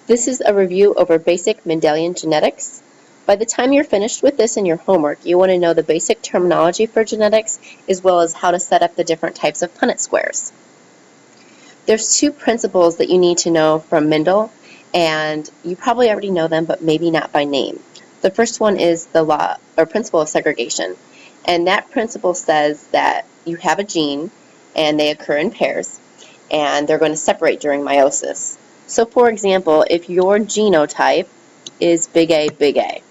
This is a review over basic Mendelian genetics. By the time you're finished with this in your homework, you want to know the basic terminology for genetics as well as how to set up the different types of Punnett squares. There's two principles that you need to know from Mendel, and you probably already know them, but maybe not by name. The first one is the law or principle of segregation, and that principle says that you have a gene and they occur in pairs, and they're going to separate during meiosis. So for example, if your genotype is big A,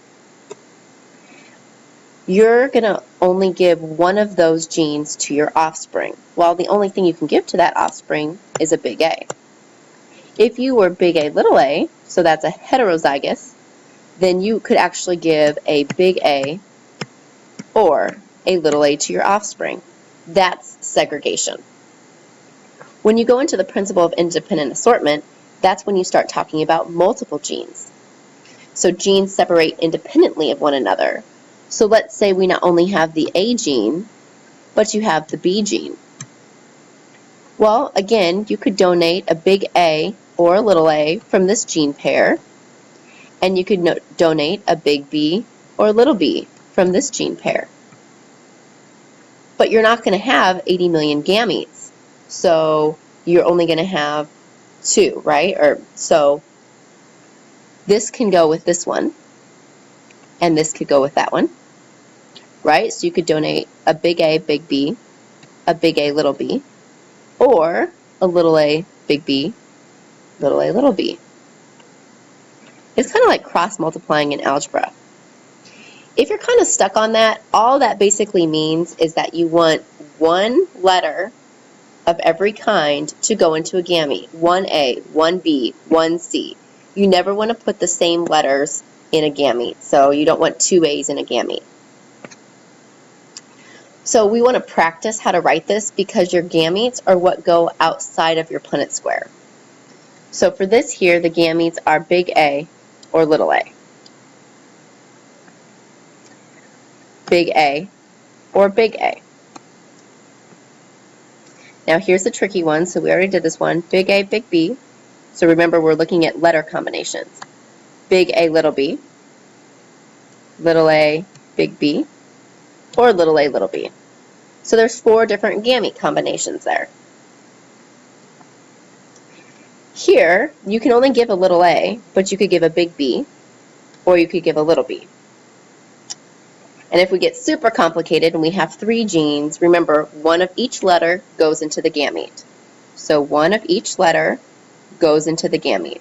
you're going to only give one of those genes to your offspring, while the only thing you can give to that offspring is a big A. If you were big A little a, so that's a heterozygous, then you could actually give a big A or a little a to your offspring. That's segregation. When you go into the principle of independent assortment, that's when you start talking about multiple genes. So genes separate independently of one another. So let's say we not only have the A gene, but you have the B gene. Well, again, you could donate a big A or a little a from this gene pair, and you could donate a big B or a little b from this gene pair. But you're not going to have 80 million gametes, so you're only going to have two, right? So this can go with this one, and this could go with that one, right? So you could donate a big A, big B, a big A, little b, or a little a, big B, little a, little b. It's kind of like cross-multiplying in algebra. If you're kind of stuck on that, all that basically means is that you want one letter of every kind to go into a gamete. 1A, 1B, 1C. You never want to put the same letters in a gamete, so you don't want two A's in a gamete. So we want to practice how to write this because your gametes are what go outside of your Punnett square. So for this here, the gametes are big A or little a. Big A or big A. Now here's the tricky one, so we already did this one. Big A, big B. So remember, we're looking at letter combinations. Big A, little b, big B, or little a, little b. So there's 4 different gamete combinations there. Here, you can only give a little a, but you could give a big B, or you could give a little b. And if we get super complicated and we have 3 genes, remember, one of each letter goes into the gamete. So one of each letter goes into the gamete.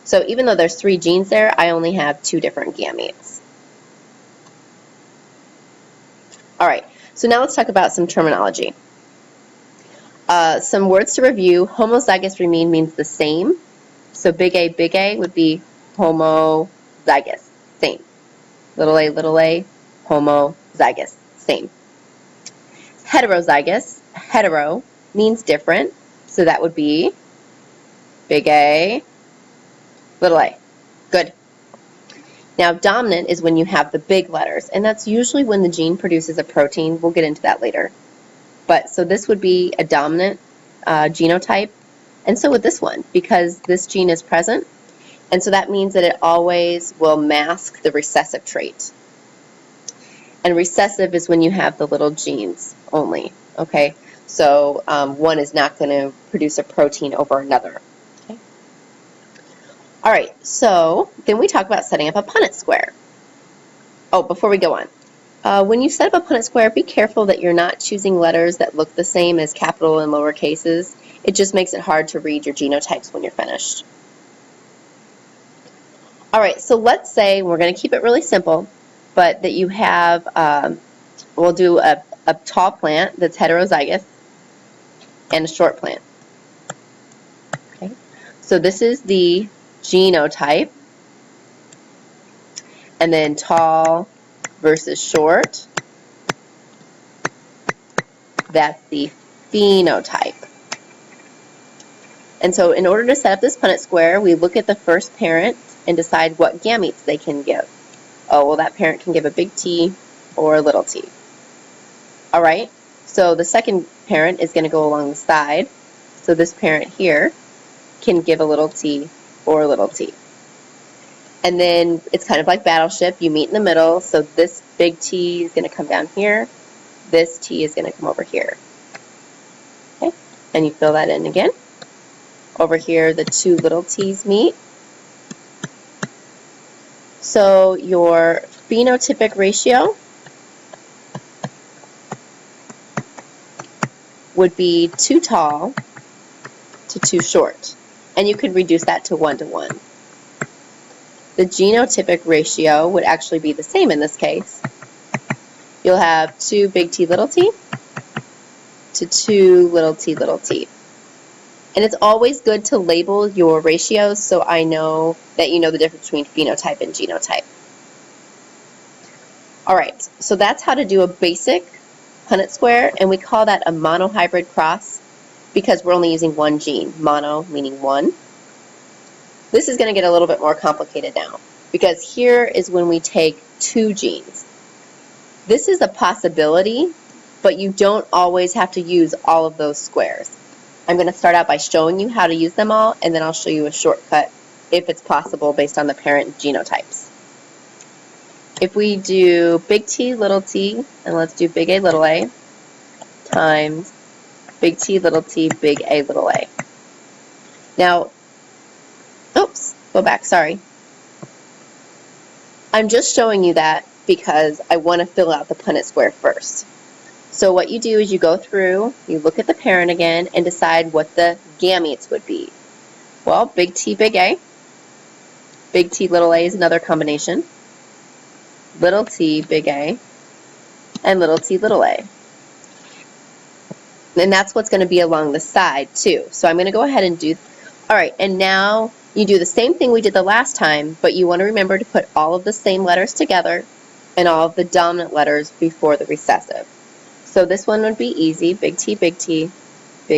So even though there's 3 genes there, I only have 2 different gametes. All right, so now let's talk about some terminology. Some words to review. Homozygous means the same. So big A would be homozygous, same. Little a, homozygous, same. Heterozygous, hetero, means different. So that would be big A, little a. Good. Now, dominant is when you have the big letters, and that's usually when the gene produces a protein. We'll get into that later. But so this would be a dominant genotype, and so would this one, because this gene is present, and so that means that it always will mask the recessive trait. And recessive is when you have the little genes only, okay? So one is not going to produce a protein over another. Okay? All right, so then we talk about setting up a Punnett square. Oh, before we go on. When you set up a Punnett square, be careful that you're not choosing letters that look the same as capital and lower cases. It just makes it hard to read your genotypes when you're finished. All right, so let's say, we're going to keep it really simple, but that you have, we'll do a tall plant that's heterozygous and a short plant. Okay, so this is the genotype, and then tall versus short, that's the phenotype. And so in order to set up this Punnett square, we look at the first parent and decide what gametes they can give. Oh, well, that parent can give a big T or a little t. All right, so the second parent is going to go along the side. So this parent here can give a little t or a little t. And then it's kind of like Battleship. You meet in the middle. So this big T is going to come down here. This T is going to come over here. Okay, and you fill that in again. Over here, the two little t's meet. So your phenotypic ratio would be too tall to too short. And you could reduce that to 1 to 1. The genotypic ratio would actually be the same in this case. You'll have 2 big T little t to 2 little t. And it's always good to label your ratios so I know that you know the difference between phenotype and genotype. Alright, so that's how to do a basic Punnett square, and we call that a monohybrid cross because we're only using one gene, mono meaning one. This is going to get a little bit more complicated now because here is when we take 2 genes. This is a possibility, but you don't always have to use all of those squares. I'm going to start out by showing you how to use them all, and then I'll show you a shortcut if it's possible based on the parent genotypes. If we do big T, little t, and let's do big A, little a, times big T, big A, little a. Now, oops, go back, sorry. I'm just showing you that because I want to fill out the Punnett square first. So what you do is you go through, you look at the parent again, and decide what the gametes would be. Well, big T, big A. Big T, little a is another combination. Little t, big A. And little t, little a. And that's what's going to be along the side, too. So I'm going to go ahead and do... Alright, and now you do the same thing we did the last time, but you want to remember to put all of the same letters together and all of the dominant letters before the recessive. So this one would be easy, big T, big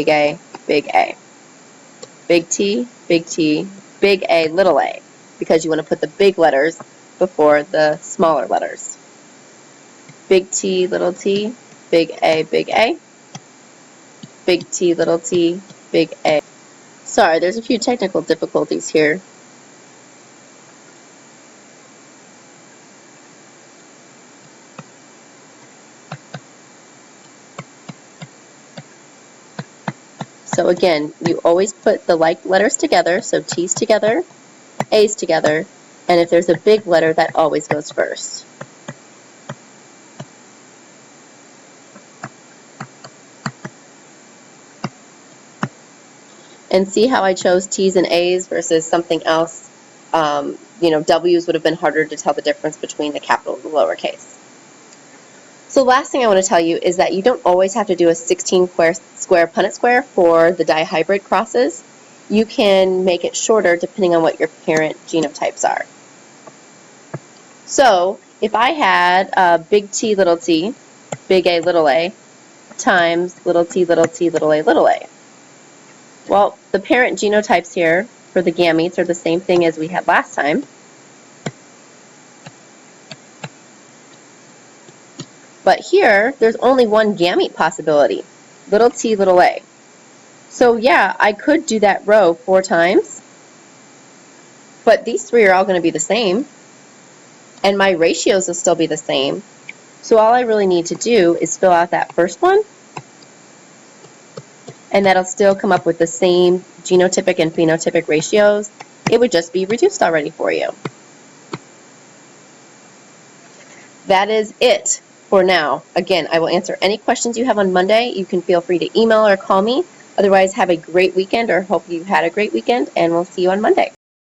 A, big A. Big T, big A, little a, because you want to put the big letters before the smaller letters. Big T, big A, big A. Big T, big A. Sorry, there's a few technical difficulties here. So again, you always put the like letters together, so T's together, A's together, and if there's a big letter, that always goes first. And see how I chose T's and A's versus something else? W's would have been harder to tell the difference between the capital and the lowercase. So the last thing I want to tell you is that you don't always have to do a 16 square Punnett square for the dihybrid crosses. You can make it shorter depending on what your parent genotypes are. So if I had big T, big A, little a, times little t, little a, little a. Well, the parent genotypes here for the gametes are the same thing as we had last time. But here, there's only one gamete possibility, little t, little a. So yeah, I could do that row 4 times, but these 3 are all going to be the same, and my ratios will still be the same. So all I really need to do is fill out that first one, and that'll still come up with the same genotypic and phenotypic ratios. It would just be reduced already for you. That is it for now. Again, I will answer any questions you have on Monday. You can feel free to email or call me. Otherwise, have a great weekend, or hope you had a great weekend, and we'll see you on Monday.